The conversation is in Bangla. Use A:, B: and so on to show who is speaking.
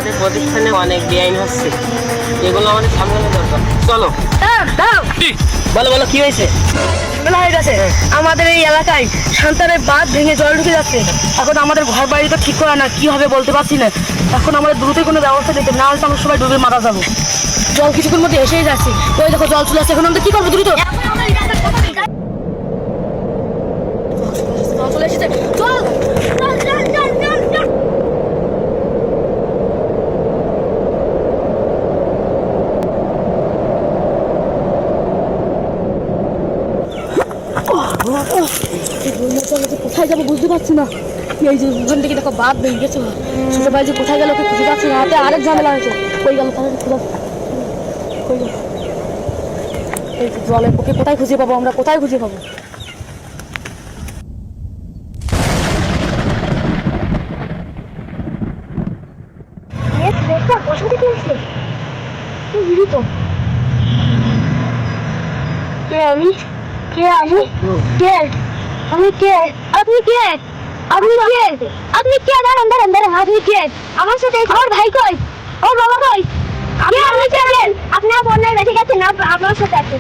A: আমাদের প্রতিষ্ঠানে অনেক বেআইন হচ্ছে, এগুলো আমাদের সামলানো দরকার। চলো। বলো বলো, কি হয়েছে?
B: হয়ে গেছে আমাদের এই এলাকায় সন্তানের বাঁধ ভেঙে জল ঢুকে যাচ্ছে। এখন আমাদের ঘর বাড়ি তো ঠিক করা না, কি হবে বলতে পারছি না। এখন আমাদের দ্রুত কোনো ব্যবস্থা নিতে, না হলে আমরা সবাই ডুবে মারা যাবো। জল কিছুক্ষণ মধ্যে এসেই যাচ্ছে, ওই দেখো জল চলে আসছে। এখন আমরা কি করবো? দ্রুত জল চলে এসেছে, চল। কোথায় যাবো বুঝতে পারছি না। এই যে ওখান থেকে দেখো বাদ ভেঙে গেছে, ছোট ভাই যে কোথায় গেল ওকে খুঁজে পাচ্ছি না। হাতে আরেক ঝামেলা হয়েছে, কই গেল তাহলে খুঁজে কই গেল? এই জলের বুকে কোথায় খুঁজে পাবো আমরা, কোথায় খুঁজে পাবো? আমি কে? আমি কে? আমি কে? আপনি কে? আপনি কে? আপনি কে? দাঁড়ান দাঁড়ান দাঁড়ান, আপনি কে? আমার সাথে ওর ভাই কই? ওর বাবা কই? আপনি কে? আপনি বন্যায় বেঁচে গেছেন, আপনার সাথে আছে।